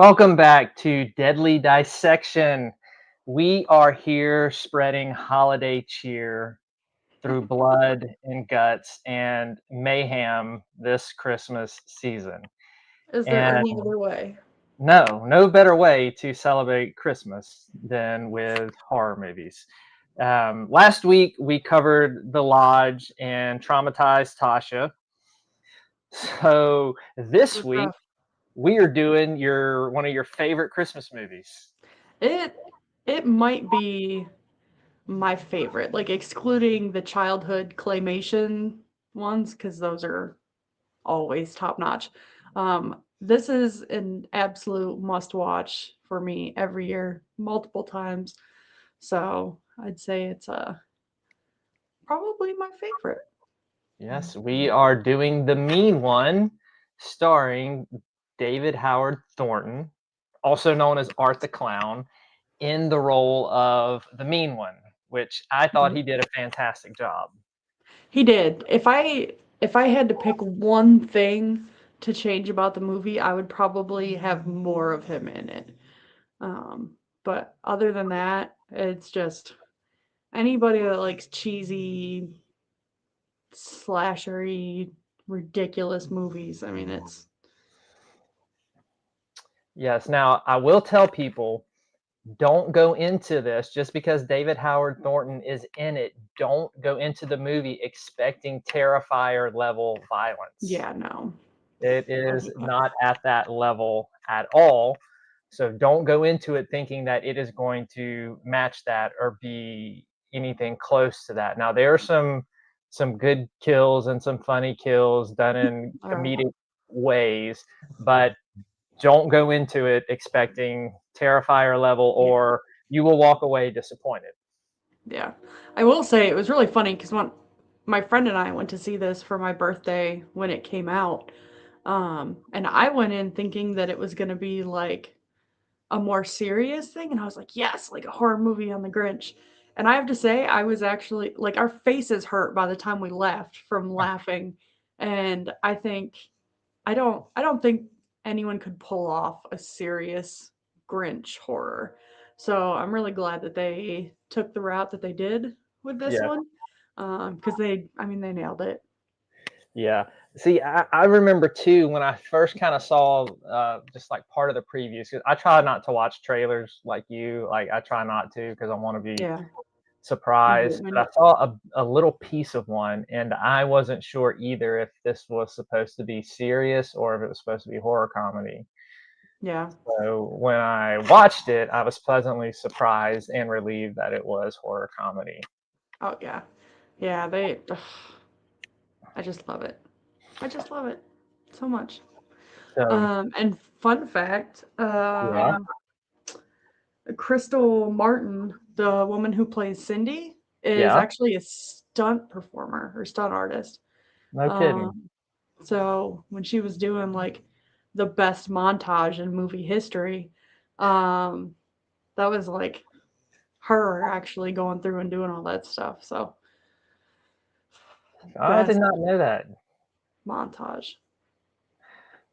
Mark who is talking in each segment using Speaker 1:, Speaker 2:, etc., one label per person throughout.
Speaker 1: Welcome back to Deadly Dissection. We are here spreading holiday cheer through blood and guts and mayhem this Christmas season.
Speaker 2: Is there
Speaker 1: And
Speaker 2: any other way?
Speaker 1: no better way to celebrate Christmas than with horror movies. Last week we covered The Lodge and traumatized Tasha. So
Speaker 2: It
Speaker 1: this
Speaker 2: was
Speaker 1: week
Speaker 2: rough.
Speaker 1: we are doing your one of your favorite Christmas movies.
Speaker 2: It it might be my favorite, like excluding the childhood claymation ones, because those are always top notch. This is an absolute must watch for me every year, multiple times. So I'd say it's probably my favorite.
Speaker 1: Yes, we are doing The Mean One, starring David Howard Thornton, also known as Art the Clown, in the role of the Mean One, which I thought
Speaker 2: Mhm.
Speaker 1: he did a fantastic job.
Speaker 2: He did. If I had to pick one thing to change about the movie, I would probably have more of him in it. But other than that, it's just anybody that likes cheesy, slashery, ridiculous movies. I mean, it's
Speaker 1: Yes, now I will tell people, don't go into this just because David Howard Thornton is in it. Don't go into the movie expecting Terrifier level violence.
Speaker 2: yeah, no.
Speaker 1: It is
Speaker 2: Doesn't quite.
Speaker 1: not at that level at all. So don't go into it thinking that it is going to match that or be anything close to that. Now there are some good kills and some funny kills done in
Speaker 2: Uh,
Speaker 1: comedic ways, but don't go into it expecting Terrifier level
Speaker 2: yeah,
Speaker 1: or you will walk away disappointed.
Speaker 2: yeah. I will say it was really funny because when my friend and I went to see this for my birthday when it came out, and I went in thinking that it was going to be like a more serious thing, and I was like, "Yes, like a horror movie on the Grinch." And I have to say, I was actually like our faces hurt by the time we left from laughing, and I don't think anyone could pull off a serious Grinch horror. So I'm really glad that they took the route that they did with this
Speaker 1: Yeah.
Speaker 2: one, because I mean, they nailed it.
Speaker 1: Yeah. See, I remember too when I first kind of saw just like part of the previews. 'Cause I try not to watch trailers like you. Like I try not to because I want to be
Speaker 2: Yeah, me too.
Speaker 1: surprised. But I saw a little piece of one, and I wasn't sure either if this was supposed to be serious or if it was supposed to be horror comedy.
Speaker 2: Yeah.
Speaker 1: So when I watched it, I was pleasantly surprised and relieved that it was horror comedy.
Speaker 2: Oh yeah. Yeah. They. Ugh, I just love it. I just love it so much.
Speaker 1: So
Speaker 2: And fun fact,
Speaker 1: yeah,
Speaker 2: Crystal Martin, the woman who plays Cindy, is
Speaker 1: yeah,
Speaker 2: actually a stunt performer or stunt artist.
Speaker 1: no kidding.
Speaker 2: Um, so when she was doing like the best montage in movie history, um, that was like her actually going through and doing all that stuff. So
Speaker 1: I did
Speaker 2: best
Speaker 1: not know that.
Speaker 2: montage.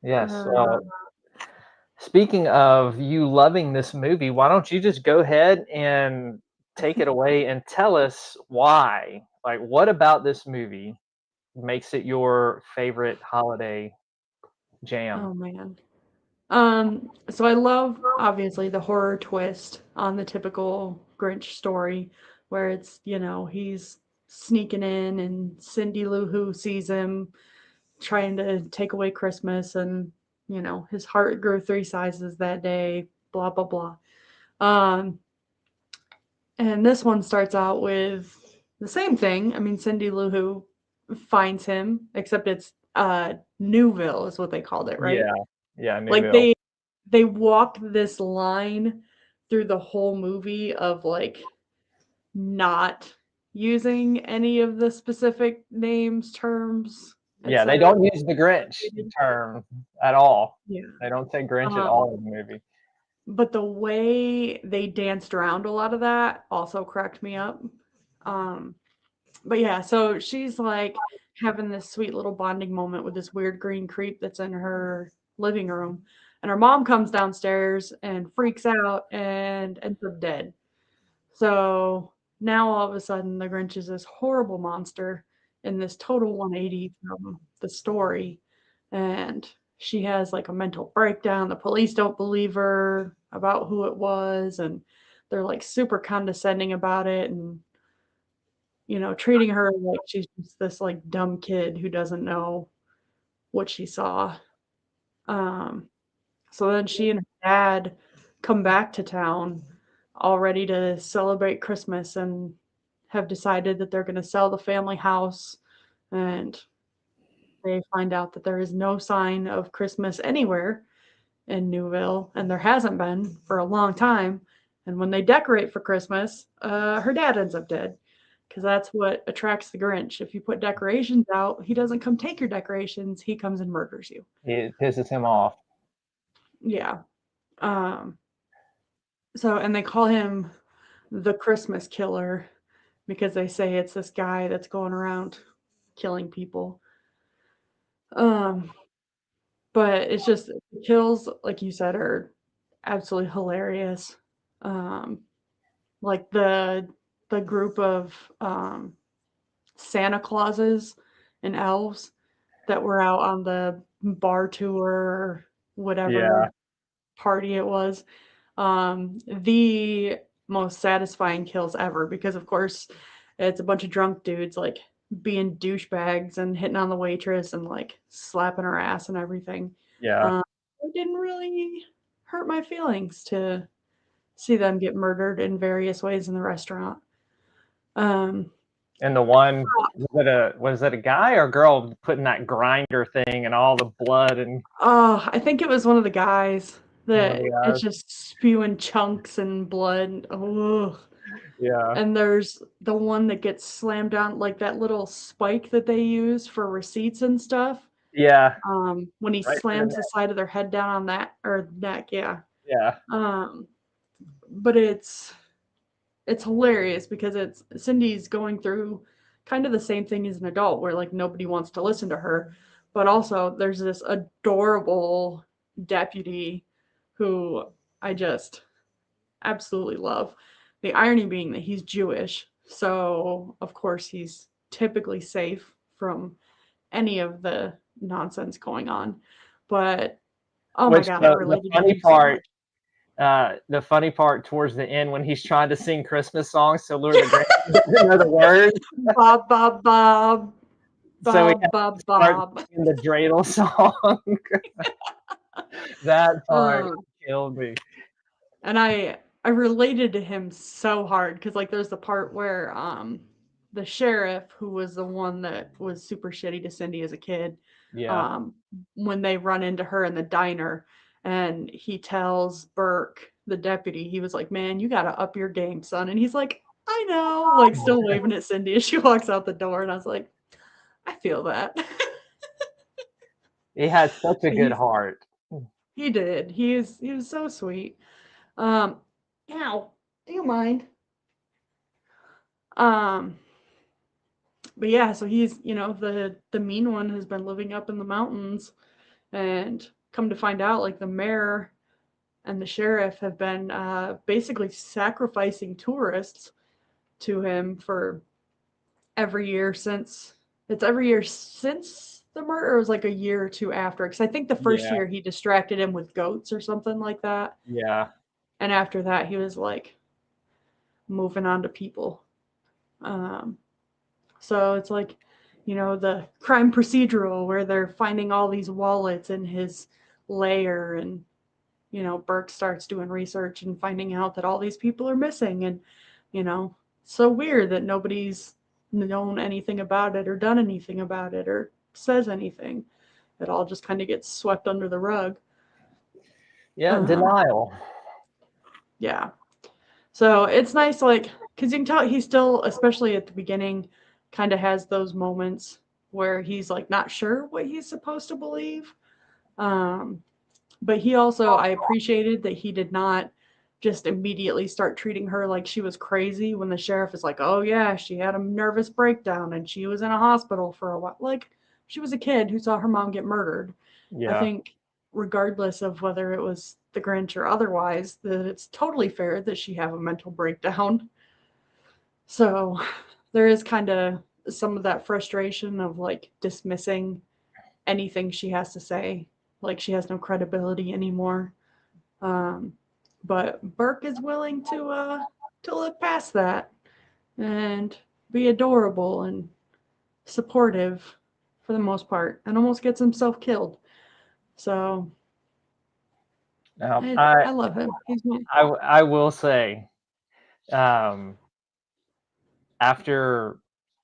Speaker 1: Yes.
Speaker 2: Uh,
Speaker 1: Speaking of you loving this movie, why don't you just go ahead and take it away and tell us why? Like, what about this movie makes it your favorite holiday jam?
Speaker 2: oh man. So I love obviously the horror twist on the typical Grinch story where it's, he's sneaking in and Cindy Lou Who sees him trying to take away Christmas and, his heart grew three sizes that day, blah blah blah. Um and this one starts out with the same thing. I mean, Cindy Lou Who finds him, except it's Newville is what they called it, right?
Speaker 1: Yeah, yeah,
Speaker 2: Like
Speaker 1: Newville.
Speaker 2: they walk this line through the whole movie of like not using any of the specific names, terms,
Speaker 1: Yeah, they
Speaker 2: etc.
Speaker 1: don't use the Grinch term at all.
Speaker 2: Yeah.
Speaker 1: They don't say Grinch at
Speaker 2: Um,
Speaker 1: all in the movie.
Speaker 2: but the way they danced around a lot of that also cracked me up. Um, but yeah, so she's like having this sweet little bonding moment with this weird green creep that's in her living room. And her mom comes downstairs and freaks out and ends up dead. So now all of a sudden, the Grinch is this horrible monster in this total 180 from the story. And she has like a mental breakdown. The police don't believe her about who it was. And they're like super condescending about it and, treating her like she's just this like dumb kid who doesn't know what she saw. Um, so then she and her dad come back to town all ready to celebrate Christmas and have decided that they're going to sell the family house. And they find out that there is no sign of Christmas anywhere in Newville, and there hasn't been for a long time. And when they decorate for Christmas, her dad ends up dead because that's what attracts the Grinch. If you put decorations out, he doesn't come take your decorations, he comes and murders you.
Speaker 1: It pisses him off.
Speaker 2: Yeah. Um, and they call him the Christmas killer because they say it's this guy that's going around killing people. Um, but it's just the kills, like you said, are absolutely hilarious. Um, like the group of Santa Clauses and elves that were out on the bar tour or
Speaker 1: Yeah.
Speaker 2: whatever party it was. The most satisfying kills ever because, of course, it's a bunch of drunk dudes like being douchebags and hitting on the waitress and like slapping her ass and everything.
Speaker 1: Yeah.
Speaker 2: Um, it didn't really hurt my feelings to see them get murdered in various ways in the restaurant. Um,
Speaker 1: And the one was it a guy or a girl putting that grinder thing and all the blood and
Speaker 2: oh, I think it was one of the guys
Speaker 1: one of
Speaker 2: that
Speaker 1: the
Speaker 2: it's
Speaker 1: guys?
Speaker 2: just spewing chunks and blood. Oh,
Speaker 1: Yeah.
Speaker 2: and there's the one that gets slammed down, like that little spike that they use for receipts and stuff.
Speaker 1: Yeah.
Speaker 2: When he
Speaker 1: Right through the
Speaker 2: slams the
Speaker 1: neck.
Speaker 2: side of their head down on that or neck, yeah.
Speaker 1: Yeah.
Speaker 2: Um, but it's hilarious because it's Cindy's going through kind of the same thing as an adult where like nobody wants to listen to her, but also there's this adorable deputy who I just absolutely love. The irony being that he's Jewish, so of course he's typically safe from any of the nonsense going on. But oh my
Speaker 1: Which
Speaker 2: god, I
Speaker 1: the
Speaker 2: related to
Speaker 1: funny
Speaker 2: him so
Speaker 1: part
Speaker 2: much.
Speaker 1: the funny part towards the end when he's trying to sing Christmas songs to lure the Grinch doesn't know the words,
Speaker 2: Bob, Bob, Bob,
Speaker 1: so he
Speaker 2: Bob,
Speaker 1: has
Speaker 2: Bob,
Speaker 1: to start
Speaker 2: Bob.
Speaker 1: singing the dreidel song. That part
Speaker 2: Um,
Speaker 1: killed me.
Speaker 2: and I related to him so hard because like there's the part where the sheriff who was the one that was super shitty to Cindy as a kid,
Speaker 1: Yeah.
Speaker 2: um when they run into her in the diner and he tells Burke the deputy, he was like, man, you gotta up your game, son. And he's like, I know, like still waving at Cindy as she walks out the door. And I was like, I feel that.
Speaker 1: He had such a good
Speaker 2: he's
Speaker 1: heart.
Speaker 2: he did, he was so sweet. um Ow, do you mind? um but yeah, so he's, the mean one has been living up in the mountains, and come to find out, like the mayor and the sheriff have been basically sacrificing tourists to him for every year since the murder. Or it was like a year or two after, because I think the first
Speaker 1: Yeah.
Speaker 2: year he distracted him with goats or something like that,
Speaker 1: Yeah.
Speaker 2: and after that he was like moving on to people. um, So it's like, the crime procedural where they're finding all these wallets in his lair, and Burke starts doing research and finding out that all these people are missing, and so weird that nobody's known anything about it or done anything about it or says anything. It all just kind of gets swept under the rug.
Speaker 1: Yeah,
Speaker 2: Um,
Speaker 1: denial.
Speaker 2: yeah. So it's nice, like, because you can tell he's still, especially at the beginning, kind of has those moments where he's like not sure what he's supposed to believe. Um, but he also, I appreciated that he did not just immediately start treating her like she was crazy when the sheriff is like, oh, yeah, she had a nervous breakdown and she was in a hospital for a while. Like, she was a kid who saw her mom get murdered. I
Speaker 1: Yeah.
Speaker 2: think regardless of whether it was the Grinch or otherwise, that it's totally fair that she have a mental breakdown. So there is kind of some of that frustration of like dismissing anything she has to say, like she has no credibility anymore. Um, but Burke is willing to look past that and be adorable and supportive for the most part, and almost gets himself killed. So
Speaker 1: Now,
Speaker 2: I love him. He's my
Speaker 1: I will say, um, after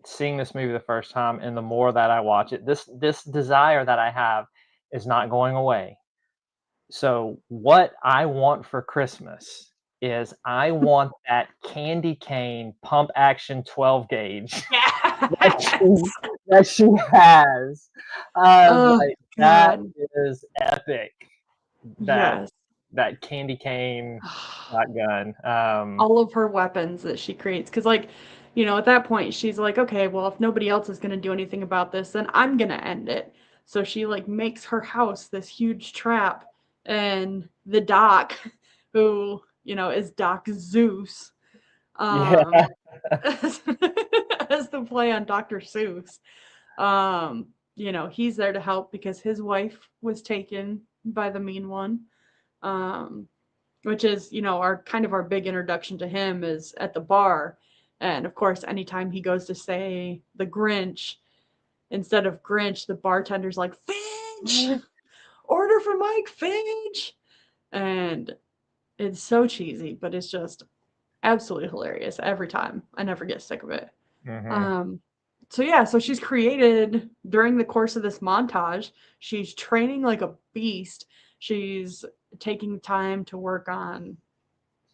Speaker 1: seeing this movie the first time, and the more that I watch it, this desire that I have is not going away. So what I want for Christmas is I want that candy cane pump action 12 gauge that she
Speaker 2: yes.
Speaker 1: that she has.
Speaker 2: Oh
Speaker 1: Like that
Speaker 2: God.
Speaker 1: is epic. That
Speaker 2: Yes.
Speaker 1: that candy cane shotgun.
Speaker 2: All of her weapons that she creates, because like, at that point she's like, okay, well, if nobody else is going to do anything about this, then I'm going to end it. So she like makes her house this huge trap, and the doc who is Doc Zeus,
Speaker 1: Yeah,
Speaker 2: um as, as the play on Dr. Seuss, um he's there to help because his wife was taken by the mean one, um which is, our kind of our big introduction to him is at the bar. And of course, anytime he goes to say the Grinch, instead of Grinch, the bartender's like, Finch, order for Mike Finch. And it's so cheesy, but it's just absolutely hilarious every time. I never get sick of it.
Speaker 1: hmm
Speaker 2: Um, so yeah, so she's created during the course of this montage, she's training like a beast. She's taking time to work on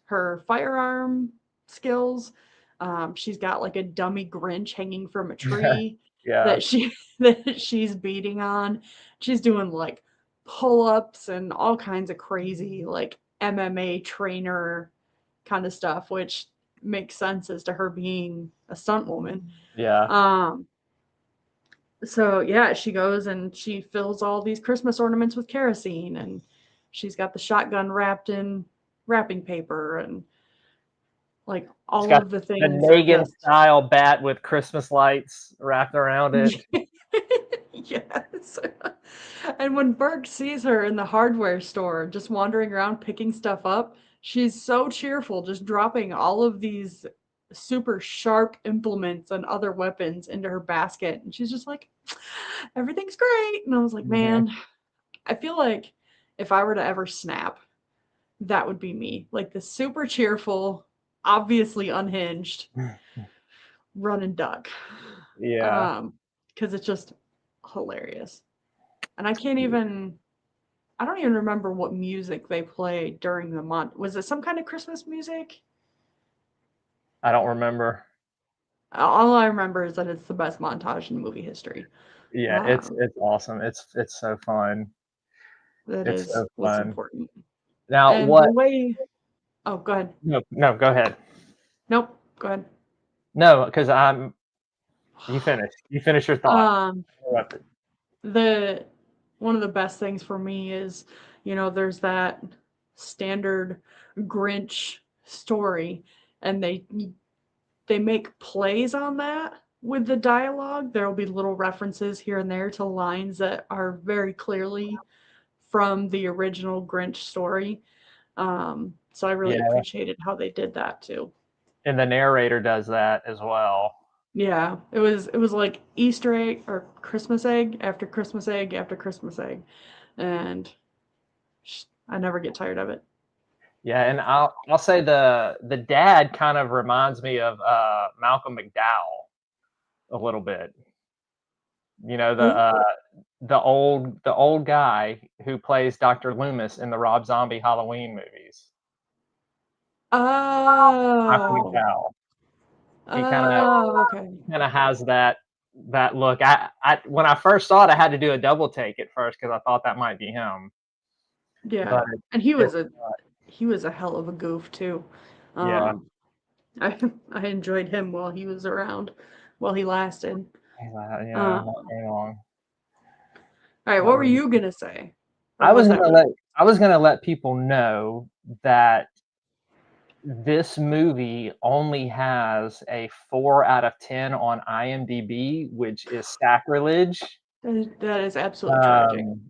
Speaker 2: her firearm skills. She's got like a dummy Grinch hanging from a tree
Speaker 1: yeah,
Speaker 2: that she that she's beating on. She's doing like pull-ups and all kinds of crazy like MMA trainer kind of stuff, which makes sense as to her being a stunt woman.
Speaker 1: yeah.
Speaker 2: Um, so yeah, she goes and she fills all these Christmas ornaments with kerosene, and she's got the shotgun wrapped in wrapping paper, and like
Speaker 1: It's
Speaker 2: all
Speaker 1: got
Speaker 2: of the
Speaker 1: the
Speaker 2: things are
Speaker 1: Negan
Speaker 2: just
Speaker 1: style bat with Christmas lights wrapped around it.
Speaker 2: yes. And when Burke sees her in the hardware store just wandering around picking stuff up, she's so cheerful, just dropping all of these super sharp implements and other weapons into her basket. And she's just like, everything's great. And I was like,
Speaker 1: Mhm.
Speaker 2: man, I feel like if I were to ever snap, that would be me. Like the super cheerful, obviously unhinged, run and duck.
Speaker 1: Yeah,
Speaker 2: Um, because it's just hilarious. And I don't even remember what music they played during the month. Was it some kind of Christmas music?
Speaker 1: I don't remember.
Speaker 2: All I remember is that it's the best montage in movie history.
Speaker 1: Yeah,
Speaker 2: Um,
Speaker 1: it's awesome. It's so fun.
Speaker 2: that
Speaker 1: It's
Speaker 2: is
Speaker 1: so
Speaker 2: what's
Speaker 1: fun.
Speaker 2: important.
Speaker 1: Now
Speaker 2: And the
Speaker 1: what
Speaker 2: way, oh, go ahead.
Speaker 1: no, go ahead.
Speaker 2: Nope, go ahead.
Speaker 1: No, because I'm you finish. You finish your thought.
Speaker 2: Um,
Speaker 1: Interrupted.
Speaker 2: the one of the best things for me is, there's that standard Grinch story, and they make plays on that with the dialogue. There will be little references here and there to lines that are very clearly from the original Grinch story. So I really
Speaker 1: Yeah,
Speaker 2: appreciated how they did that too.
Speaker 1: and the narrator does that as well.
Speaker 2: Yeah, it was like Easter egg or Christmas egg after Christmas egg after Christmas egg, and I never get tired of it.
Speaker 1: Yeah, and I'll say the dad kind of reminds me of Malcolm McDowell a little bit. You know,
Speaker 2: Who?
Speaker 1: the old guy who plays Dr. Loomis in the Rob Zombie Halloween movies. Malcolm
Speaker 2: Oh,
Speaker 1: McDowell. He kind of
Speaker 2: oh, okay.
Speaker 1: kind of has that look. I when I first saw it, I had to do a double take at first because I thought that might be him,
Speaker 2: Yeah,
Speaker 1: but
Speaker 2: and he
Speaker 1: it's
Speaker 2: was a he was a hell of a goof too.
Speaker 1: yeah,
Speaker 2: Um, I I enjoyed him while he was around, while he lasted.
Speaker 1: yeah,
Speaker 2: Um,
Speaker 1: not very long,
Speaker 2: all right,
Speaker 1: not
Speaker 2: what were
Speaker 1: very.
Speaker 2: you gonna say Or
Speaker 1: I was
Speaker 2: was that
Speaker 1: gonna
Speaker 2: what?
Speaker 1: let I was gonna let people know that this movie only has a 4 out of 10 on IMDb, which is sacrilege.
Speaker 2: That is absolutely tragic.
Speaker 1: Um,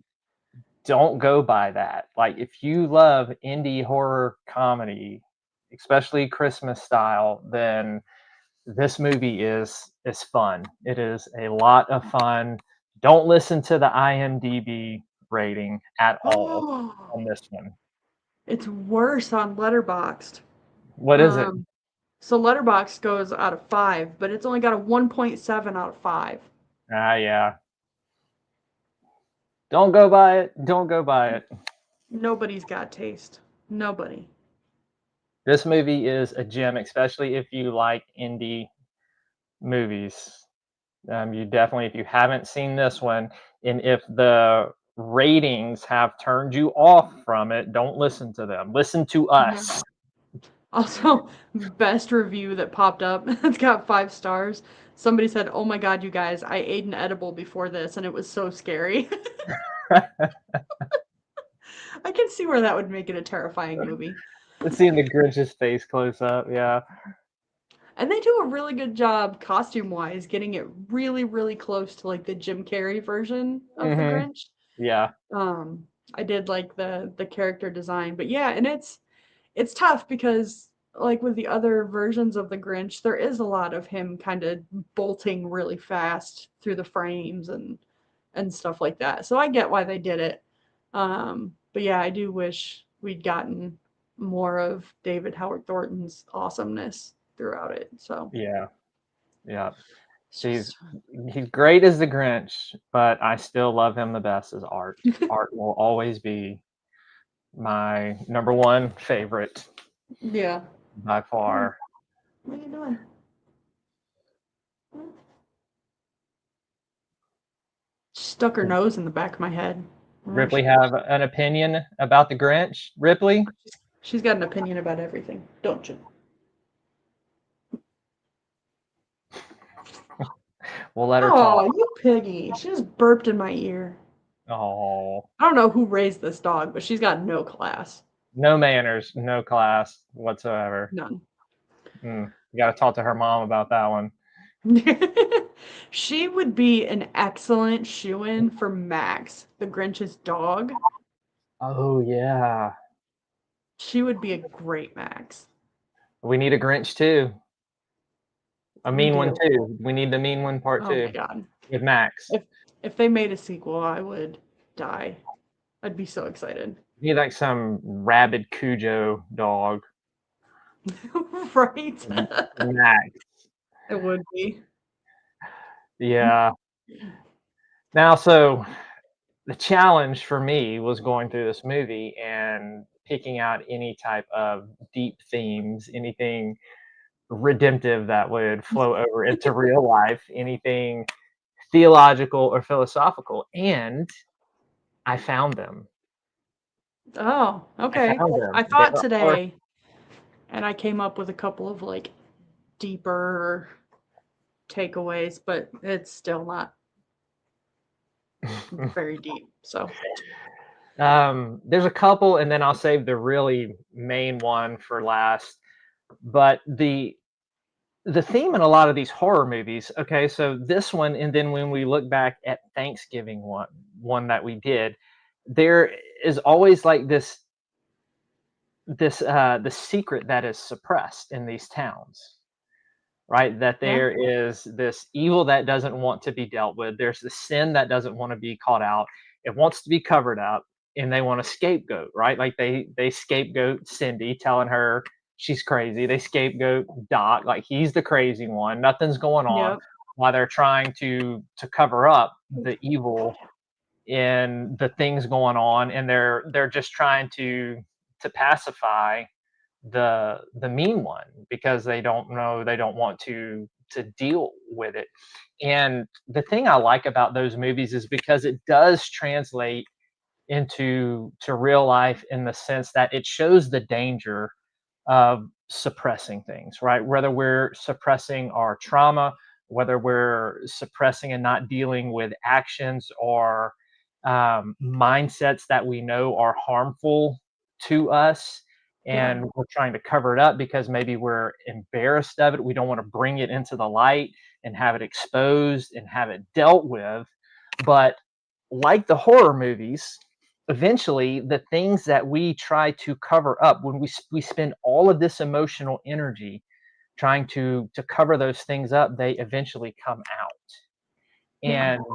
Speaker 1: don't go by that. Like, if you love indie horror comedy, especially Christmas style, then this movie is fun. It is a lot of fun. Don't listen to the IMDb rating at all
Speaker 2: Oh,
Speaker 1: on this one.
Speaker 2: it's worse on Letterboxd.
Speaker 1: What is it?
Speaker 2: Um, so Letterboxd goes out of 5, but it's only got a 1.7 out of 5.
Speaker 1: Ah, yeah. Don't go by it. Don't go by it.
Speaker 2: Nobody's got taste. Nobody.
Speaker 1: This movie is a gem, especially if you like indie movies. You definitely, if you haven't seen this one, and if the ratings have turned you off from it, don't listen to them. Listen to
Speaker 2: Yeah.
Speaker 1: us.
Speaker 2: Also, best review that popped up. It's got 5 stars. Somebody said, "Oh my god, you guys, I ate an edible before this and it was so scary." I can see where that would make it a terrifying movie.
Speaker 1: Seeing the Grinch's face close up, yeah.
Speaker 2: And they do a really good job costume wise, getting it really, really close to like the Jim Carrey version of the
Speaker 1: Mhm.
Speaker 2: Grinch.
Speaker 1: Yeah.
Speaker 2: Um, I did like the character design, but yeah, and it's tough because like with the other versions of the Grinch, there is a lot of him kind of bolting really fast through the frames and stuff like that. So I get why they did it. But yeah, I do wish we'd gotten more of David Howard Thornton's awesomeness throughout it. So
Speaker 1: Yeah. Yeah.
Speaker 2: it's
Speaker 1: He's
Speaker 2: just
Speaker 1: he's great as the Grinch, but I still love him the best as Art. Art will always be my number one favorite
Speaker 2: yeah.
Speaker 1: by
Speaker 2: Hey,
Speaker 1: far.
Speaker 2: what are you doing? She stuck her nose in the back of my head. I don't know what
Speaker 1: Ripley
Speaker 2: she did.
Speaker 1: have an opinion about the Grinch? Ripley?
Speaker 2: She's got an opinion about everything, don't you?
Speaker 1: We'll let her talk.
Speaker 2: Oh, you piggy. She just burped in my ear.
Speaker 1: Oh,
Speaker 2: I don't know who raised this dog, but she's got no class.
Speaker 1: no manners, no class whatsoever.
Speaker 2: None.
Speaker 1: You got to talk to her mom about that one.
Speaker 2: She would be an excellent shoe-in for Max, the Grinch's dog.
Speaker 1: Oh yeah,
Speaker 2: She would be a great Max.
Speaker 1: we need a Grinch too. A
Speaker 2: We
Speaker 1: mean one
Speaker 2: do.
Speaker 1: too. We need the mean one part
Speaker 2: Oh my
Speaker 1: two
Speaker 2: god.
Speaker 1: with Max.
Speaker 2: If they made a sequel, I would die. I'd be so excited.
Speaker 1: We need like some rabid Cujo dog.
Speaker 2: Right?
Speaker 1: Max.
Speaker 2: It would be.
Speaker 1: Yeah. Now, so the challenge for me was going through this movie and picking out any type of deep themes, anything redemptive that would flow over into real life, anything theological or philosophical, and I found them.
Speaker 2: Oh,
Speaker 1: I
Speaker 2: okay.
Speaker 1: found
Speaker 2: I
Speaker 1: them.
Speaker 2: thought
Speaker 1: There are
Speaker 2: today, and I came up with a couple of like deeper takeaways, but it's still not very deep. So,
Speaker 1: there's a couple, and then I'll save the really main one for last. But the theme in a lot of these horror movies, okay, so this one, and then when we look back at Thanksgiving one that we did, there is always like this the secret that is suppressed in these towns, right? That
Speaker 2: yeah.
Speaker 1: there is this evil that doesn't want to be dealt with. There's the sin that doesn't want to be caught out. It wants to be covered up, and they want a scapegoat, right? Like they scapegoat Cindy, telling her she's crazy. They scapegoat Doc, like he's the crazy one. Nothing's going on,
Speaker 2: Yep.
Speaker 1: while they're trying to cover up the evil in the things going on, and they're just trying to pacify the mean one because they don't know, they don't want to deal with it. And the thing I like about those movies is because it does translate into real life in the sense that it shows the danger of suppressing things, right? Whether we're suppressing our trauma, whether we're suppressing and not dealing with actions or mindsets that we know are harmful to us,
Speaker 2: Yeah.
Speaker 1: and we're trying to cover it up because maybe we're embarrassed of it. We don't want to bring it into the light and have it exposed and have it dealt with. But like the horror movies, eventually the things that we try to cover up, when we spend all of this emotional energy trying to cover those things up, they eventually come out.
Speaker 2: Yeah.
Speaker 1: And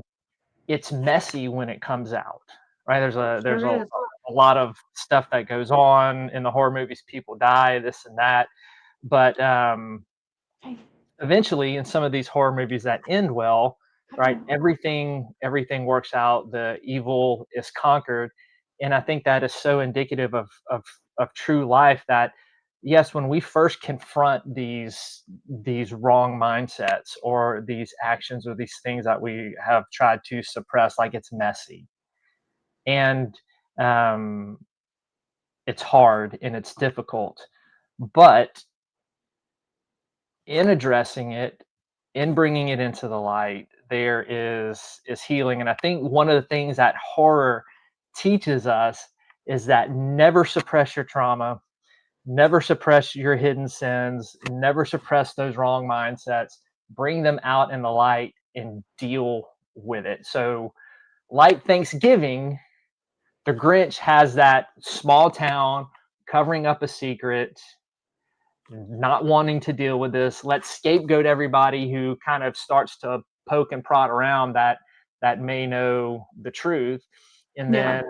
Speaker 1: it's messy when it comes out, right? There's
Speaker 2: Sure is.
Speaker 1: a lot of stuff that goes on in the horror movies. People die, this and that, but
Speaker 2: Hey,
Speaker 1: eventually, in some of these horror movies that end well,
Speaker 2: I don't
Speaker 1: right?
Speaker 2: know.
Speaker 1: Everything works out. The evil is conquered, and I think that is so indicative of true life. That yes, when we first confront these wrong mindsets or these actions or these things that we have tried to suppress, like it's messy and um, it's hard and it's difficult, but in addressing it, in bringing it into the light, there is healing. And I think one of the things that horror teaches us is that never suppress your trauma, never suppress your hidden sins, never suppress those wrong mindsets. Bring them out in the light and deal with it. So, like Thanksgiving, the Grinch has that small town covering up a secret, not wanting to deal with this. Let's scapegoat everybody who kind of starts to poke and prod around that may know the truth. And
Speaker 2: Yeah.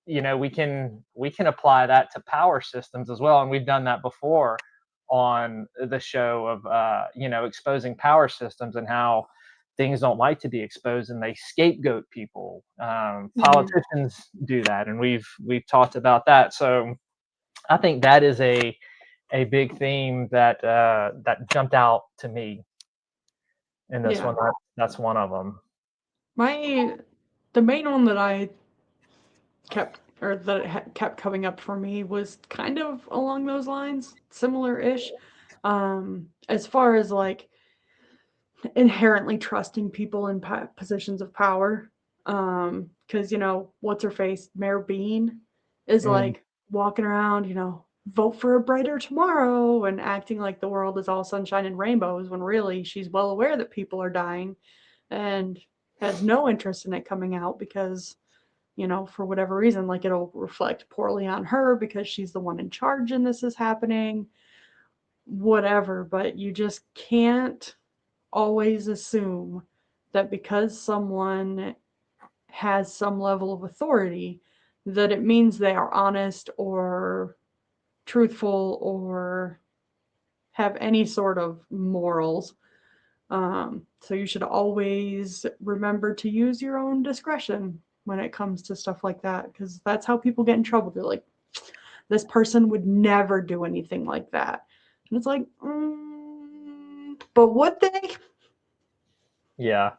Speaker 1: then we can apply that to power systems as well. And we've done that before on the show of exposing power systems and how things don't like to be exposed and they scapegoat people.
Speaker 2: Hmm.
Speaker 1: Politicians do that, and we've talked about that. So I think that is a big theme that jumped out to me in this
Speaker 2: Yeah.
Speaker 1: one. That's one of them.
Speaker 2: My the main one that I kept or that kept coming up for me was kind of along those lines, similar-ish. As far as like inherently trusting people in positions of power. Because what's her face, Mayor Bean, is
Speaker 1: Mm,
Speaker 2: like walking around, vote for a brighter tomorrow and acting like the world is all sunshine and rainbows when really she's well aware that people are dying and has no interest in it coming out because for whatever reason, like it'll reflect poorly on her because she's the one in charge and this is happening, whatever. But you just can't always assume that because someone has some level of authority, that it means they are honest or truthful or have any sort of morals. So you should always remember to use your own discretion when it comes to stuff like that, because that's how people get in trouble. They're like, this person would never do anything like that. And it's like, but would they?
Speaker 1: yeah,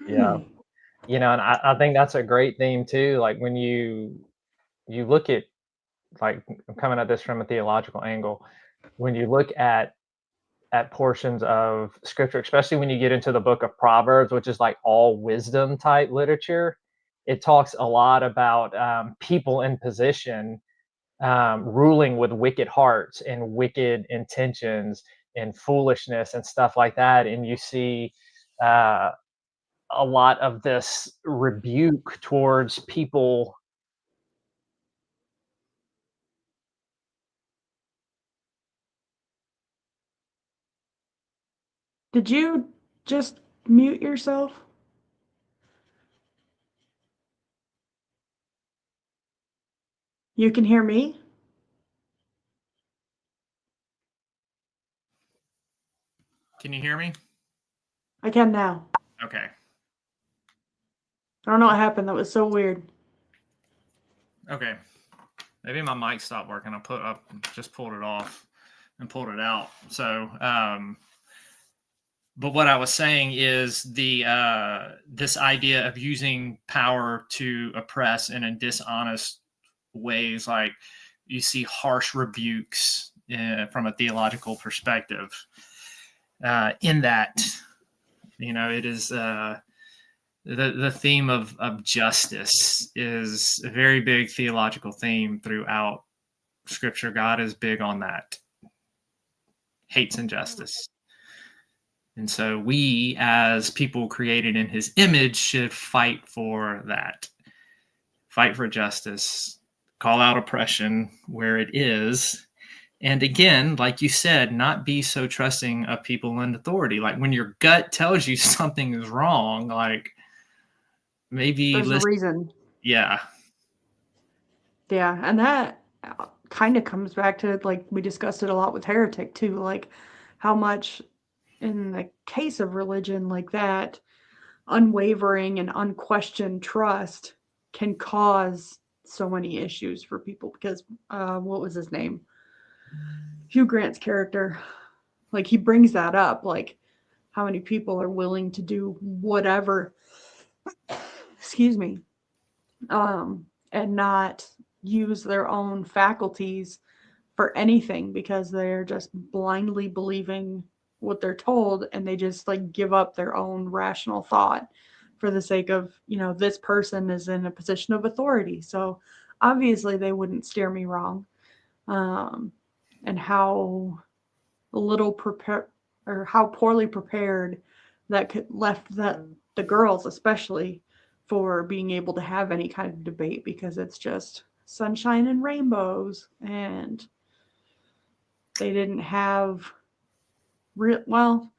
Speaker 1: yeah. And I think that's a great theme too. Like when you look at, like, I'm coming at this from a theological angle. When you look at portions of scripture, especially when you get into the book of Proverbs, which is like all wisdom type literature, it talks a lot about people in position ruling with wicked hearts and wicked intentions and foolishness and stuff like that. And you see uh, a lot of this rebuke towards people.
Speaker 2: Did you just mute yourself? You can hear me?
Speaker 3: Can you hear me?
Speaker 2: I can now.
Speaker 3: Okay.
Speaker 2: I don't know what happened. That was so weird.
Speaker 3: Okay. Maybe my mic stopped working. Just pulled it off and pulled it out. So, but what I was saying is this idea of using power to oppress and in dishonest ways, like you see harsh rebukes from a theological perspective. In that, it is the theme of justice is a very big theological theme throughout Scripture. God is big on that. Hates injustice. And so we, as people created in his image, should fight for that. Fight for justice. Call out oppression where it is. And again, like you said, not be so trusting of people in authority. Like when your gut tells you something is wrong, like maybe
Speaker 2: There's a
Speaker 3: listen.
Speaker 2: reason.
Speaker 3: Yeah.
Speaker 2: Yeah, and that kind of comes back to, like, we discussed it a lot with Heretic too, like how much in the case of religion like that, unwavering and unquestioned trust can cause so many issues for people because what was his name? Hugh Grant's character, like he brings that up, like how many people are willing to do whatever, excuse me, and not use their own faculties for anything because they're just blindly believing what they're told, and they just like give up their own rational thought for the sake of, this person is in a position of authority, so obviously they wouldn't steer me wrong. And how little prepared, or how poorly prepared that could left that the girls especially for being able to have any kind of debate, because it's just sunshine and rainbows, and they didn't have well,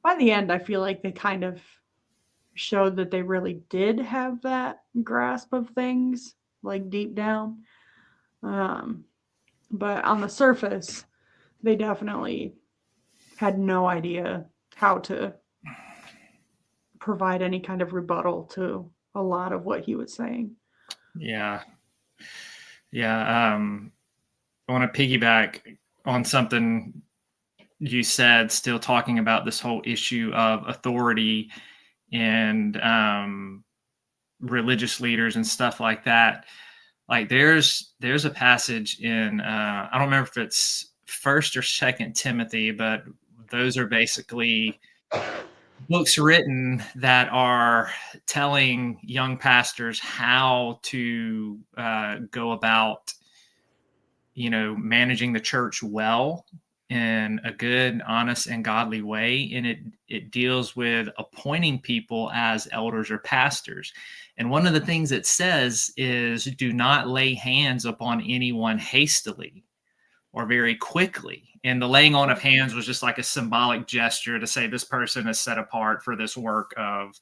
Speaker 2: by the end I feel like they kind of showed that they really did have that grasp of things, like deep down. But on the surface they definitely had no idea how to provide any kind of rebuttal to a lot of what he was saying.
Speaker 3: Yeah. I want to piggyback on something you said, still talking about this whole issue of authority and religious leaders and stuff like that. Like there's a passage in I don't remember if it's First or Second Timothy, but those are basically books written that are telling young pastors how to go about, managing the church well in a good, honest, and godly way. And it deals with appointing people as elders or pastors. And one of the things it says is, do not lay hands upon anyone hastily or very quickly. And the laying on of hands was just like a symbolic gesture to say this person is set apart for this work of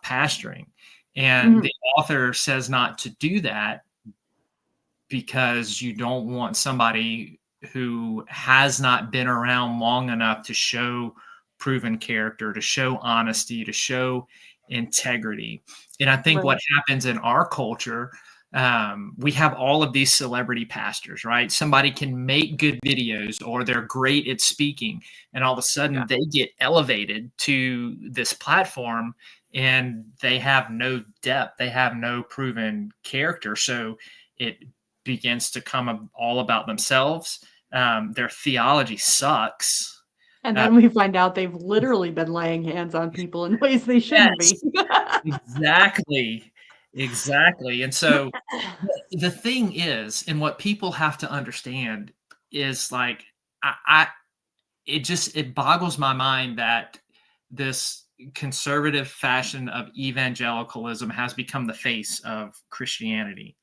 Speaker 3: pastoring. And the author says not to do that because you don't want somebody who has not been around long enough to show proven character, to show honesty, to show integrity. And I think what happens in our culture, we have all of these celebrity pastors, right? Somebody can make good videos or they're great at speaking, and all of a sudden they get elevated to this platform and they have no depth, they have no proven character. So it begins to come all about themselves. Their theology sucks.
Speaker 2: And then we find out they've literally been laying hands on people in ways they shouldn't be.
Speaker 3: Exactly. And so the thing is, and what people have to understand is like, it boggles my mind that this conservative fashion of evangelicalism has become the face of Christianity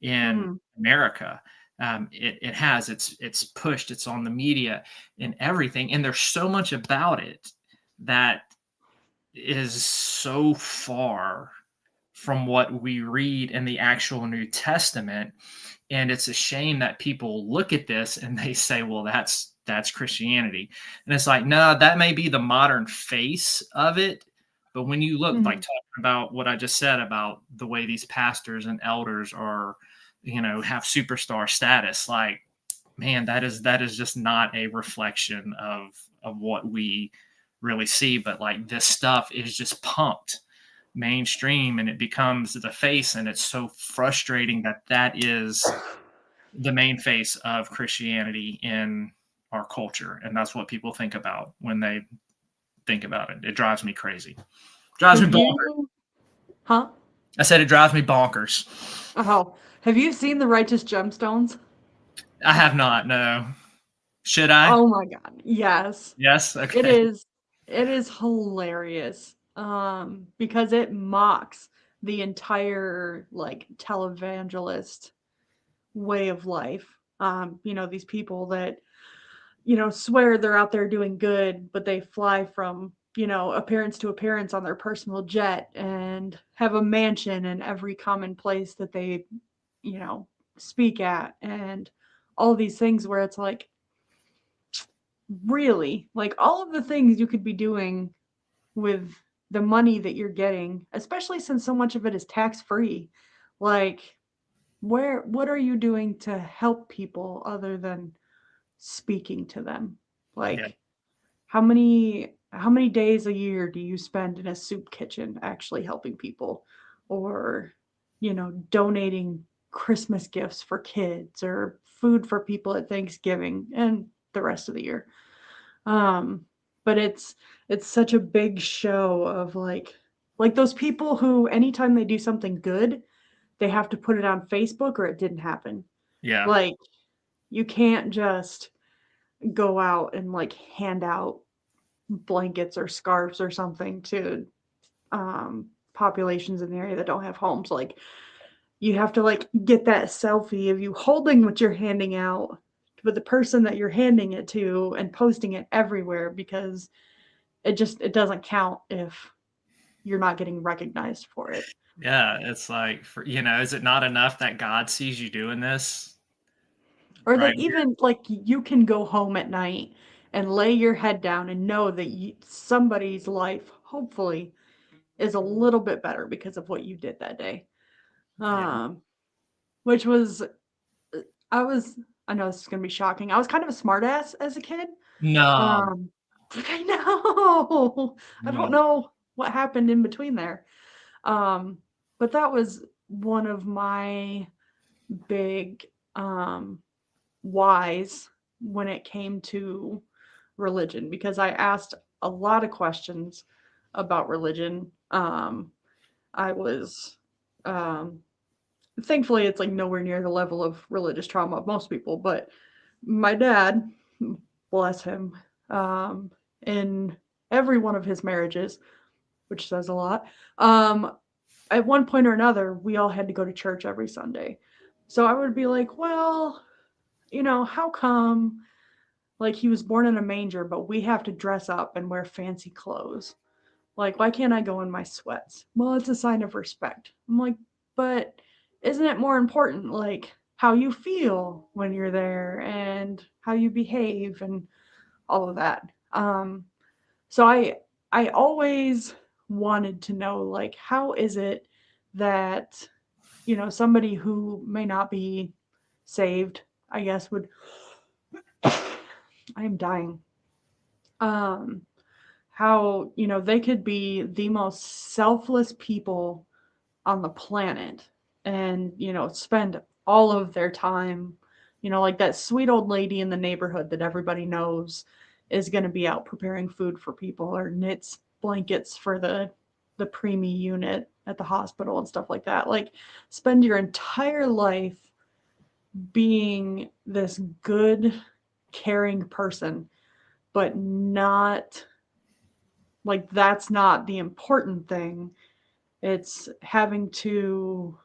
Speaker 3: in America. It has, it's pushed, it's on the media and everything. And there's so much about it that is so far from what we read in the actual New Testament. And it's a shame that people look at this and they say, well, that's Christianity. And it's like, no, that may be the modern face of it. But when you look, like talking about what I just said about the way these pastors and elders are, have superstar status, like, man, that is just not a reflection of what we really see. But like this stuff is just pumped mainstream and it becomes the face, and it's so frustrating that is the main face of Christianity in our culture, and that's what people think about when they think about it. It drives me crazy. Drives me bonkers.
Speaker 2: Huh?
Speaker 3: I said it drives me bonkers.
Speaker 2: Oh, have you seen The Righteous Gemstones?
Speaker 3: I have not. No. Should I?
Speaker 2: Oh my god, yes.
Speaker 3: Yes.
Speaker 2: It
Speaker 3: Okay.
Speaker 2: is it is hilarious. Because it mocks the entire like televangelist way of life. These people that, swear they're out there doing good, but they fly from, appearance to appearance on their personal jet and have a mansion in every common place that they, you know, speak at, and all these things where it's like, really, like all of the things you could be doing with the money that you're getting, especially since so much of it is tax free. Like, what are you doing to help people other than speaking to them?
Speaker 3: Yeah.
Speaker 2: Like, how many days a year do you spend in a soup kitchen actually helping people, or donating Christmas gifts for kids or food for people at Thanksgiving and the rest of the year? um but it's such a big show of like those people who anytime they do something good, they have to put it on Facebook or it didn't happen.
Speaker 3: Yeah.
Speaker 2: Like, you can't just go out and like hand out blankets or scarves or something to populations in the area that don't have homes. Like, you have to like get that selfie of you holding what you're handing out with the person that you're handing it to and posting it everywhere, because it doesn't count if you're not getting recognized for it.
Speaker 3: Yeah. It's like, is it not enough that God sees you doing this?
Speaker 2: Or
Speaker 3: Right.
Speaker 2: that even like you can go home at night and lay your head down and know that somebody's life hopefully is a little bit better because of what you did that day.
Speaker 3: Yeah.
Speaker 2: Which was I was I know this is gonna be shocking. I was kind of a smartass as a kid.
Speaker 3: No.
Speaker 2: Um, I know. I don't
Speaker 3: No.
Speaker 2: know what happened in between there. Um, but that was one of my big whys when it came to religion, because I asked a lot of questions about religion. I was um, thankfully it's like nowhere near the level of religious trauma of most people, but my dad, bless him, in every one of his marriages, which says a lot, at one point or another, we all had to go to church every Sunday. So I would be like, well, how come, like, he was born in a manger, but we have to dress up and wear fancy clothes? Like, why can't I go in my sweats? Well, it's a sign of respect. I'm like, but isn't it more important, like, how you feel when you're there and how you behave and all of that? So I always wanted to know, like, how is it that, somebody who may not be saved, I guess, would I am dying. Um, how, they could be the most selfless people on the planet and, spend all of their time, like that sweet old lady in the neighborhood that everybody knows is going to be out preparing food for people or knits blankets for the preemie unit at the hospital and stuff like that. Like, spend your entire life being this good, caring person, but not like that's not the important thing. It's having to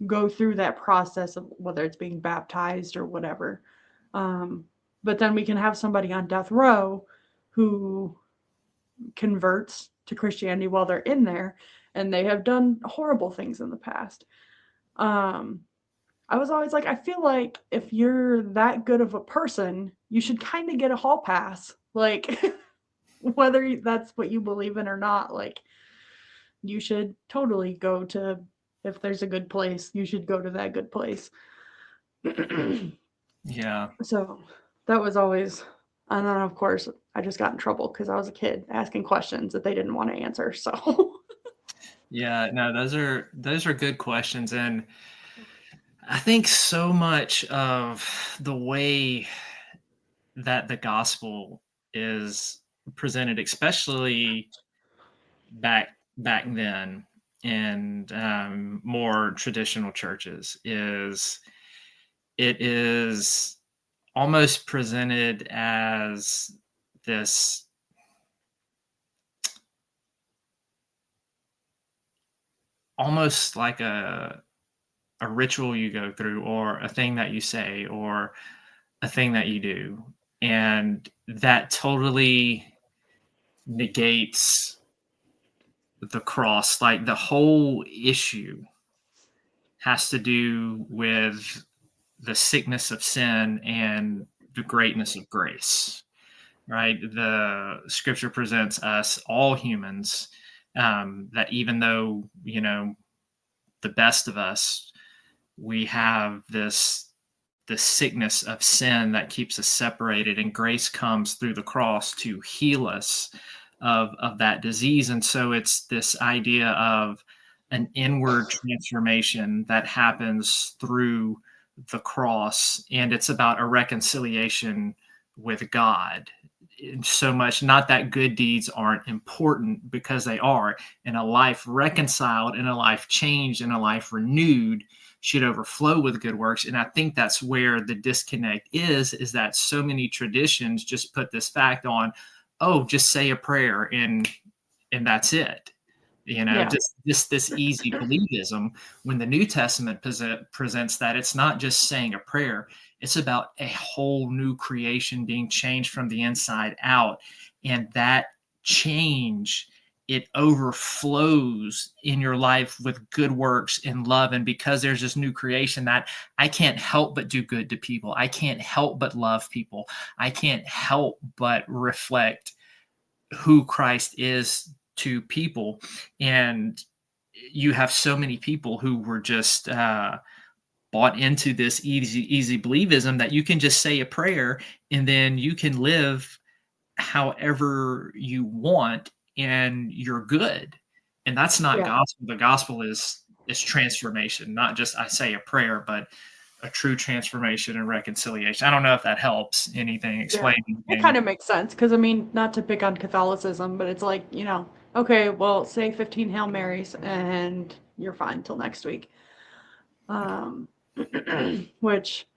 Speaker 2: go through that process of whether it's being baptized or whatever. Um, but then we can have somebody on death row who converts to Christianity while they're in there, and they have done horrible things in the past. Um, I was always like, I feel like if you're that good of a person, you should kind of get a hall pass. Like, whether that's what you believe in or not, like, you should totally go to, if there's a good place, you should go to that good place.
Speaker 3: Yeah.
Speaker 2: So that was always, and then of course I just got in trouble because I was a kid asking questions that they didn't want to answer. So
Speaker 3: Yeah. No, those are good questions. And I think so much of the way that the gospel is presented, especially back then, in more traditional churches is it is almost presented as this almost like a ritual you go through, or a thing that you say, or a thing that you do, and that totally negates the cross. Like, the whole issue has to do with the sickness of sin and the greatness of grace, right? The scripture presents us, all humans, that even though, the best of us, we have this sickness of sin that keeps us separated, and grace comes through the cross to heal us of that disease. And so it's this idea of an inward transformation that happens through the cross, and it's about a reconciliation with God. So much, not that good deeds aren't important, because they are, and a life reconciled and a life changed and a life renewed should overflow with good works. And I think that's where the disconnect is that so many traditions just put this fact on, oh, just say a prayer and that's it.
Speaker 2: Yeah.
Speaker 3: Just this easy believism, when the New Testament presents that it's not just saying a prayer, it's about a whole new creation being changed from the inside out. And that change, it overflows in your life with good works and love. And because there's this new creation, that I can't help but do good to people. I can't help but love people. I can't help but reflect who Christ is to people. And you have so many people who were just bought into this easy believism that you can just say a prayer and then you can live however you want and you're good. And that's not gospel. The gospel is transformation, not just I say a prayer, but a true transformation and reconciliation. I don't know if that helps anything explaining.
Speaker 2: It kind of makes sense, because I mean, not to pick on Catholicism, but it's like, okay, well, say 15 Hail Marys and you're fine till next week. Which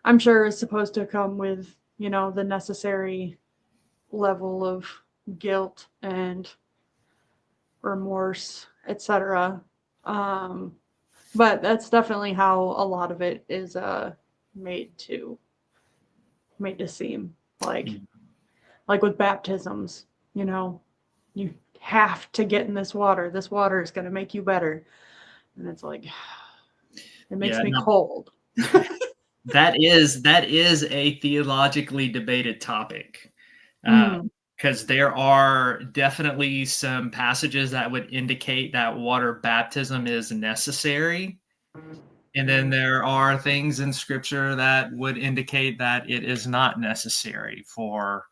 Speaker 2: I'm sure is supposed to come with, the necessary level of guilt and remorse, etc. But that's definitely how a lot of it is made to seem like with baptisms, you have to get in this water. This water is going to make you better. And it's like, it makes me cold.
Speaker 3: That is a theologically debated topic. Because there are definitely some passages that would indicate that water baptism is necessary. And then there are things in scripture that would indicate that it is not necessary for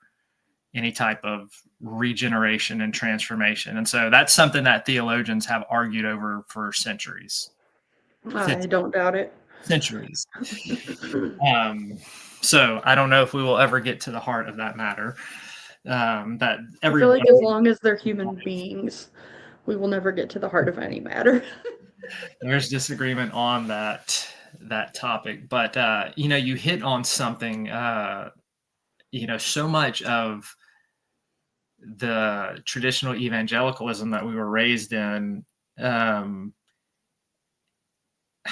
Speaker 3: any type of regeneration and transformation. And so that's something that theologians have argued over for centuries.
Speaker 2: I don't doubt it.
Speaker 3: Centuries. So I don't know if we will ever get to the heart of that matter. That
Speaker 2: I feel like as long as they're human beings, we will never get to the heart of any matter.
Speaker 3: There's disagreement on that topic, but you hit on something. So much of the traditional evangelicalism that we were raised in had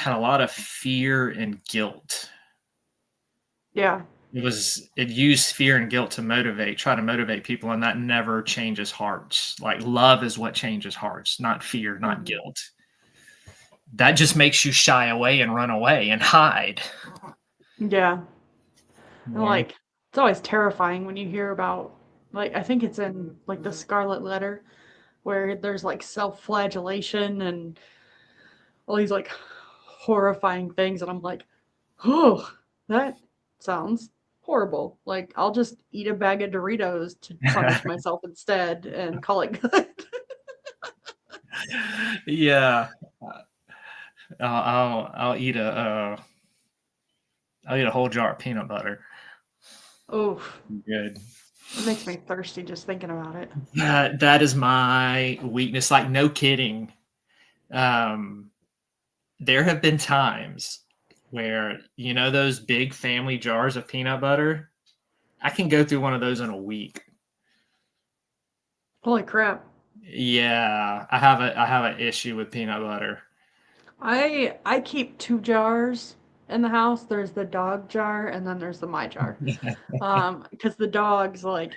Speaker 3: a lot of fear and guilt.
Speaker 2: Yeah.
Speaker 3: It used fear and guilt to try to motivate people, and that never changes hearts. Like, love is what changes hearts, not fear, not guilt. That just makes you shy away and run away and hide.
Speaker 2: Yeah. And it's always terrifying when you hear about, I think it's in the Scarlet Letter, where there's self-flagellation and all these horrifying things, and I'm like, oh, that sounds horrible. I'll just eat a bag of Doritos to punish myself instead and call it good.
Speaker 3: Yeah. I'll eat a whole jar of peanut butter.
Speaker 2: Oh,
Speaker 3: good.
Speaker 2: It makes me thirsty just thinking about it.
Speaker 3: That is my weakness. No kidding. There have been times where, those big family jars of peanut butter, I can go through one of those in a week.
Speaker 2: Holy crap.
Speaker 3: Yeah, I have an issue with peanut butter.
Speaker 2: I keep 2 jars in the house. There's the dog jar and then there's the my jar. Because the dogs like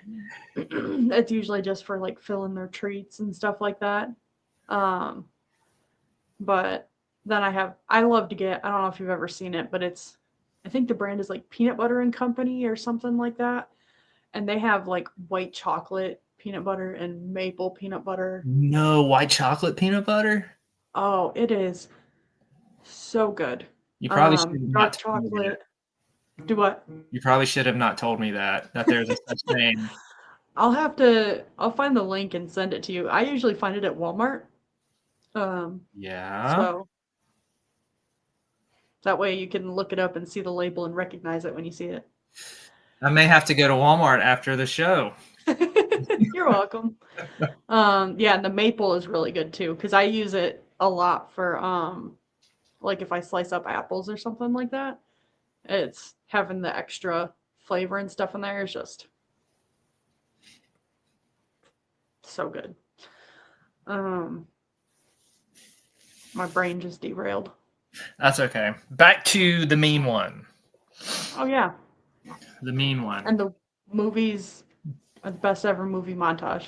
Speaker 2: it's usually just for like filling their treats and stuff like that. Um, but then I love to get, I don't know if you've ever seen it, but I think the brand is like Peanut Butter and Company or something like that. And they have like white chocolate peanut butter and maple peanut butter.
Speaker 3: No, white chocolate peanut butter?
Speaker 2: Oh, it is so good.
Speaker 3: You probably should have not
Speaker 2: Dark
Speaker 3: told me that.
Speaker 2: chocolate. Do what?
Speaker 3: You probably should have not told me that there's a such thing.
Speaker 2: I'll find the link and send it to you. I usually find it at Walmart.
Speaker 3: Yeah.
Speaker 2: So that way you can look it up and see the label and recognize it when you see it.
Speaker 3: I may have to go to Walmart after the show.
Speaker 2: You're welcome. Yeah, and the maple is really good too because I use it a lot for like if I slice up apples or something like that. It's having the extra flavor and stuff in there is just so good. My brain just derailed.
Speaker 3: That's okay. Back to the mean one.
Speaker 2: Oh yeah.
Speaker 3: The mean one.
Speaker 2: And the movies are the best ever movie montage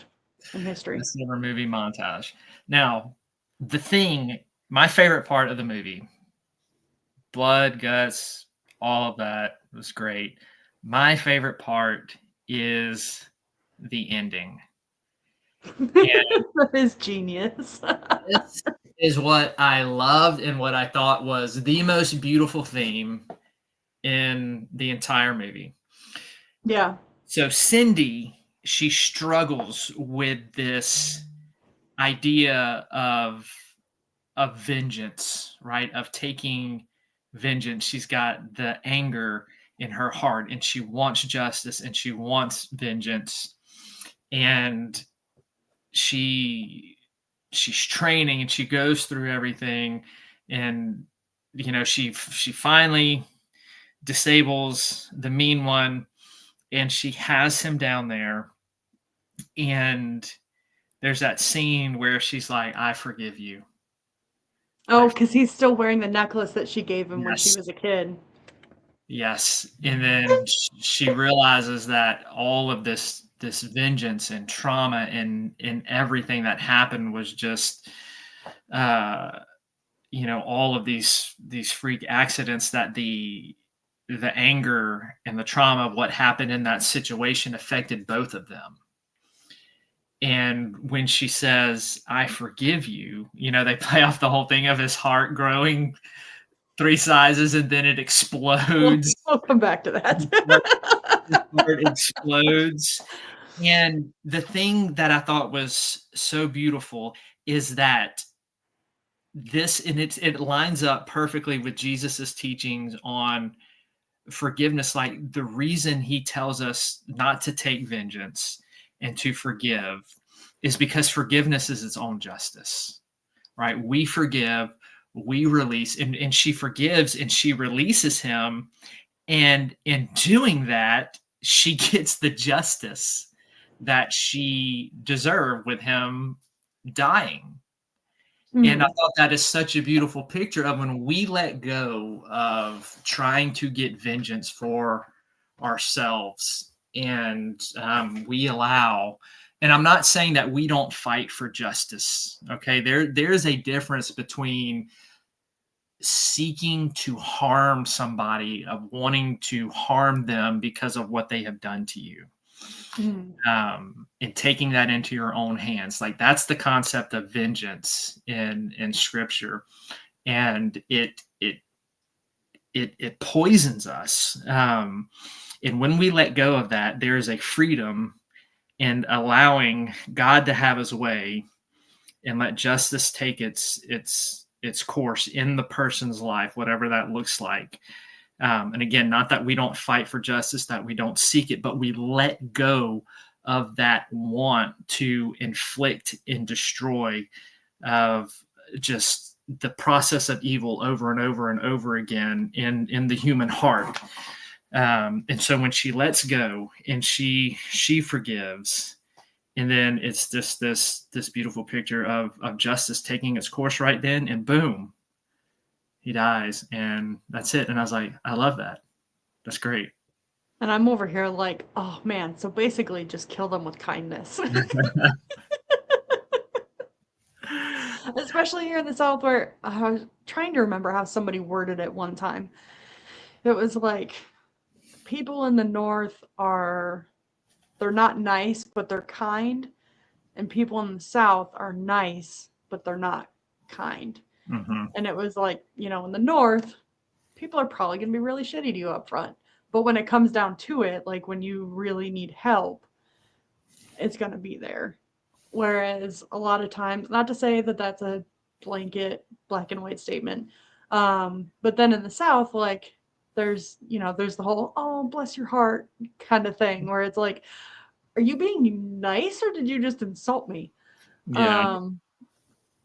Speaker 2: in history.
Speaker 3: Best ever movie montage. Now, my favorite part of the movie, blood, guts, all of that was great. My favorite part is the ending.
Speaker 2: That is genius.
Speaker 3: This is what I loved and what I thought was the most beautiful theme in the entire movie.
Speaker 2: Yeah.
Speaker 3: So Cindy, she struggles with this idea of vengeance, right? Of taking vengeance. She's got the anger in her heart and she wants justice and she wants vengeance. And she's training and she goes through everything, and she finally disables the mean one, and she has him down there, and there's that scene where she's like, I forgive you.
Speaker 2: Oh, because he's still wearing the necklace that she gave him when she was a kid.
Speaker 3: Yes. And then she realizes that all of this vengeance and trauma and everything that happened was just all of these freak accidents, that the anger and the trauma of what happened in that situation affected both of them. And when she says, I forgive you, they play off the whole thing of his heart growing 3 sizes and then it explodes.
Speaker 2: We'll come back to that.
Speaker 3: It explodes. And the thing that I thought was so beautiful is that it lines up perfectly with Jesus's teachings on forgiveness. Like, the reason he tells us not to take vengeance and to forgive is because forgiveness is its own justice, right? We forgive, we release, and she forgives and she releases him. And in doing that, she gets the justice that she deserved with him dying. And I thought that is such a beautiful picture of when we let go of trying to get vengeance for ourselves, and we allow, and I'm not saying that we don't fight for justice. Okay. There's a difference between seeking to harm somebody, of wanting to harm them because of what they have done to you. And taking that into your own hands. Like, that's the concept of vengeance in scripture. And it poisons us. And when we let go of that, there is a freedom in allowing God to have his way and let justice take its course in the person's life, whatever that looks like. And again, not that we don't fight for justice, that we don't seek it, but we let go of that want to inflict and destroy, of just the process of evil over and over and over again in the human heart. And so when she lets go and she forgives, and then it's this beautiful picture of justice taking its course right then, and boom, he dies, and that's it. And I was like, I love that. That's great.
Speaker 2: And I'm over here like, oh man, so basically just kill them with kindness. Especially here in the South, where I was trying to remember how somebody worded it one time. It was like, people in the North they're not nice, but they're kind. And people in the South are nice, but they're not kind.
Speaker 3: Mm-hmm.
Speaker 2: And it was like, in the North, people are probably going to be really shitty to you up front. But when it comes down to it, like when you really need help, it's going to be there. Whereas a lot of times, not to say that that's a blanket black and white statement, but then in the South, like there's the whole, oh, bless your heart kind of thing, where it's like, are you being nice or did you just insult me?
Speaker 3: Yeah.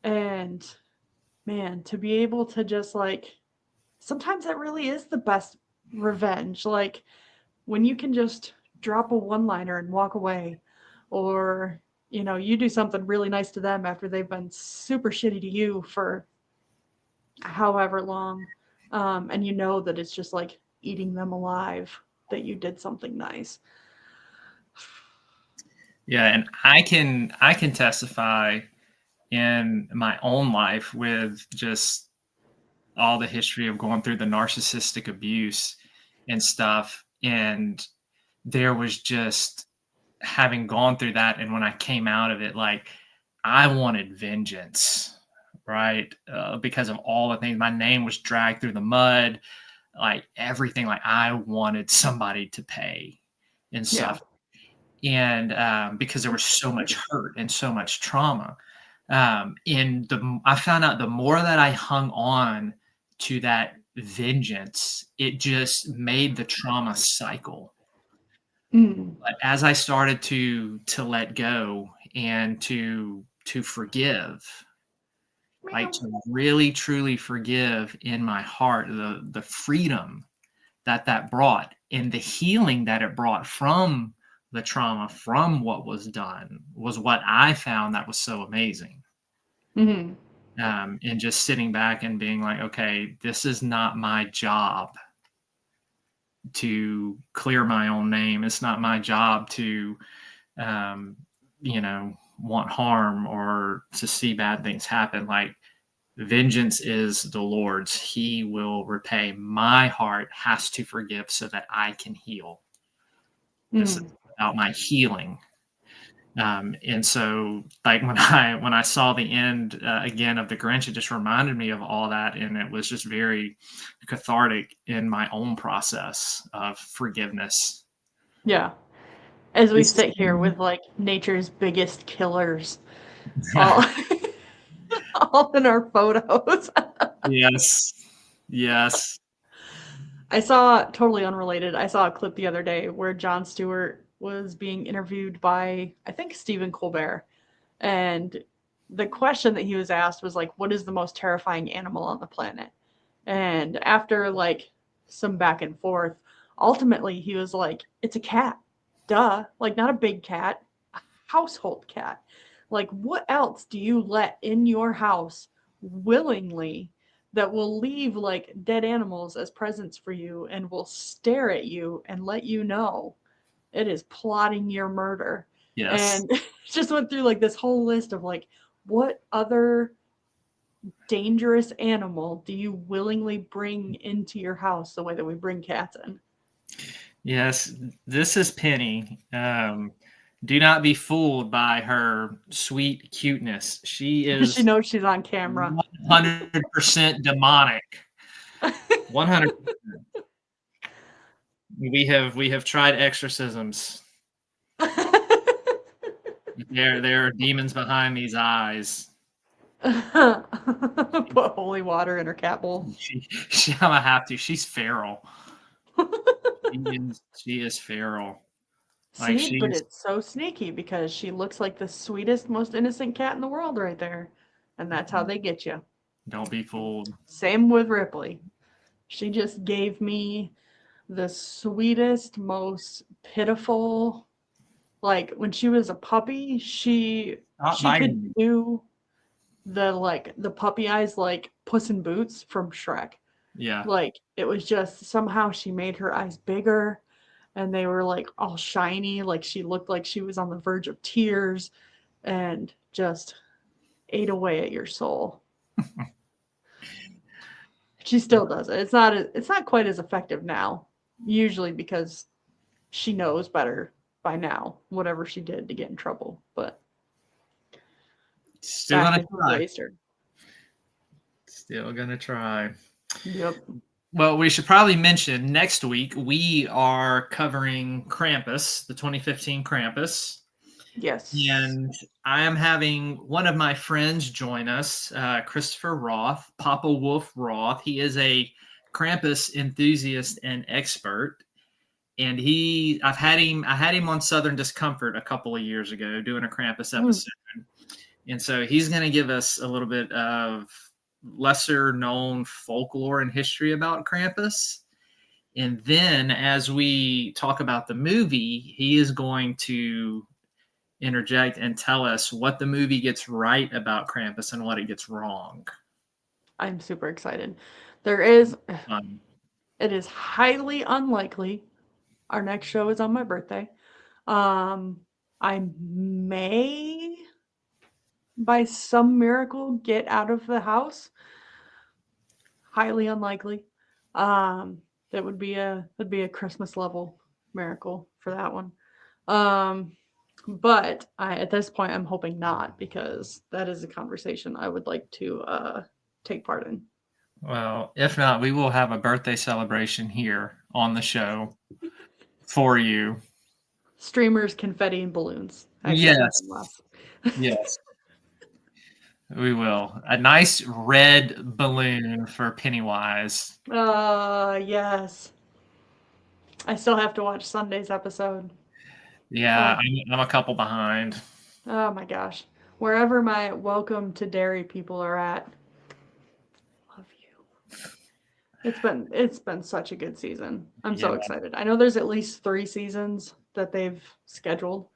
Speaker 2: And man, to be able to just like, sometimes that really is the best revenge. Like when you can just drop a one liner and walk away, or you do something really nice to them after they've been super shitty to you for however long, and that it's just like eating them alive that you did something nice.
Speaker 3: Yeah, and I can testify in my own life with just all the history of going through the narcissistic abuse and stuff. And there was just having gone through that. And when I came out of it, like I wanted vengeance, right? Because of all the things, my name was dragged through the mud, like everything, like I wanted somebody to pay and stuff. And because there was so much hurt and so much trauma. I found out the more that I hung on to that vengeance, it just made the trauma cycle. But as I started to let go and to forgive, like to really truly forgive in my heart, the freedom that brought and the healing that it brought from the trauma, from what was done, was what I found that was so amazing.
Speaker 2: Mm-hmm.
Speaker 3: And just sitting back and being like, okay, this is not my job to clear my own name. It's not my job to, want harm or to see bad things happen. Like, vengeance is the Lord's. He will repay. My heart has to forgive so that I can heal. This is about my healing. And so, like when I saw the end again of The Grinch, it just reminded me of all that, and it was just very cathartic in my own process of forgiveness.
Speaker 2: Yeah, as we sit here with like nature's biggest killers, all all in our photos.
Speaker 3: Yes.
Speaker 2: I saw, totally unrelated, I saw a clip the other day where Jon Stewart was being interviewed by, I think, Stephen Colbert. And the question that he was asked was like, what is the most terrifying animal on the planet? And after like some back and forth, ultimately he was like, it's a cat. Duh. Like, not a big cat, a household cat. Like, what else do you let in your house willingly that will leave like dead animals as presents for you and will stare at you and let you know it is plotting your murder?
Speaker 3: Yes.
Speaker 2: And just went through like this whole list of like, what other dangerous animal do you willingly bring into your house the way that we bring cats in?
Speaker 3: Yes, this is Penny. Do not be fooled by her sweet cuteness. She is
Speaker 2: She knows she's on camera.
Speaker 3: 100% demonic. 100%. We have tried exorcisms. There are demons behind these eyes.
Speaker 2: Put holy water in her cat bowl.
Speaker 3: I'm gonna have to. She's feral. She is feral.
Speaker 2: See, but it's so sneaky because she looks like the sweetest, most innocent cat in the world right there. And that's how they get you.
Speaker 3: Don't be fooled.
Speaker 2: Same with Ripley. She just gave me the sweetest, most pitiful. Like when she was a puppy, she could do the puppy eyes like Puss in Boots from Shrek.
Speaker 3: Yeah.
Speaker 2: Like it was just somehow she made her eyes bigger and they were like all shiny, like she looked like she was on the verge of tears and just ate away at your soul. She still does it. It's not quite as effective now, usually because she knows better by now, whatever she did to get in trouble. But
Speaker 3: still gonna try. Still gonna try.
Speaker 2: Yep.
Speaker 3: Well, we should probably mention next week we are covering Krampus, the 2015 Krampus.
Speaker 2: Yes.
Speaker 3: And I am having one of my friends join us, Christopher Roth, Papa Wolf Roth. He is a Krampus enthusiast and expert. And I had him on Southern Discomfort a couple of years ago doing a Krampus episode. And so he's going to give us a little bit of lesser known folklore and history about Krampus. And then as we talk about the movie, he is going to interject and tell us what the movie gets right about Krampus and what it gets wrong.
Speaker 2: I'm super excited. It is highly unlikely our next show is on my birthday. I may by some miracle get out of the house. Highly unlikely. That would be a Christmas level miracle for that one. But at this point I'm hoping not, because that is a conversation I would like to take part in.
Speaker 3: Well, if not, we will have a birthday celebration here on the show for you.
Speaker 2: Streamers, confetti, and balloons.
Speaker 3: Yes. Yes. We will. A nice red balloon for Pennywise.
Speaker 2: Yes. I still have to watch Sunday's episode.
Speaker 3: Yeah, I'm a couple behind.
Speaker 2: Oh my gosh. Wherever my Welcome to Derry people are at, love you. It's been such a good season. I'm so excited. I know there's at least 3 seasons that they've scheduled.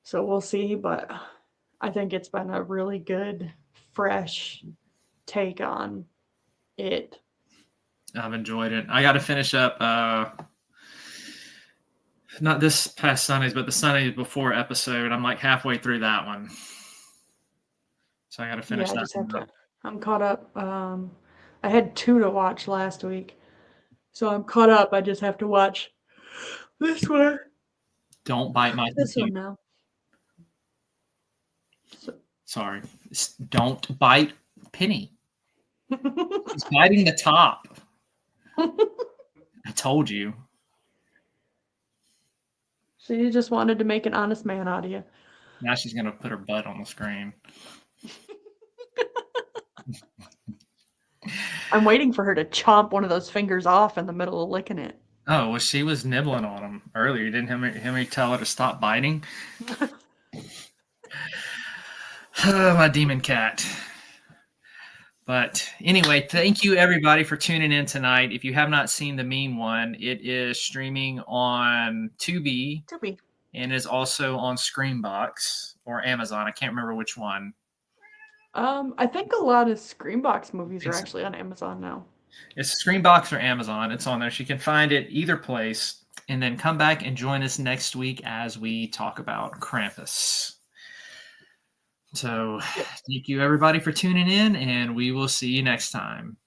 Speaker 2: So we'll see, but I think it's been a really good, fresh take on it.
Speaker 3: I've enjoyed it. I got to finish up, not this past Sundays, but the Sundays before episode. I'm like halfway through that one. So I got to finish that.
Speaker 2: I'm caught up. I had 2 to watch last week. So I'm caught up. I just have to watch this one.
Speaker 3: Don't bite my
Speaker 2: this one now.
Speaker 3: Sorry. Don't bite Penny. She's biting the top. I told you.
Speaker 2: She just wanted to make an honest man out of you.
Speaker 3: Now she's going to put her butt on the screen.
Speaker 2: I'm waiting for her to chomp one of those fingers off in the middle of licking it.
Speaker 3: Oh, well, she was nibbling on him earlier. Didn't Henry tell her to stop biting? Oh, my demon cat. But anyway, thank you everybody for tuning in tonight. If you have not seen the mean one, it is streaming on Tubi. And is also on Screambox or Amazon. I can't remember which one.
Speaker 2: I think a lot of Screambox movies are actually on Amazon now.
Speaker 3: It's Screambox or Amazon. It's on there. She can find it either place. And then come back and join us next week as we talk about Krampus. So thank you everybody for tuning in, and we will see you next time.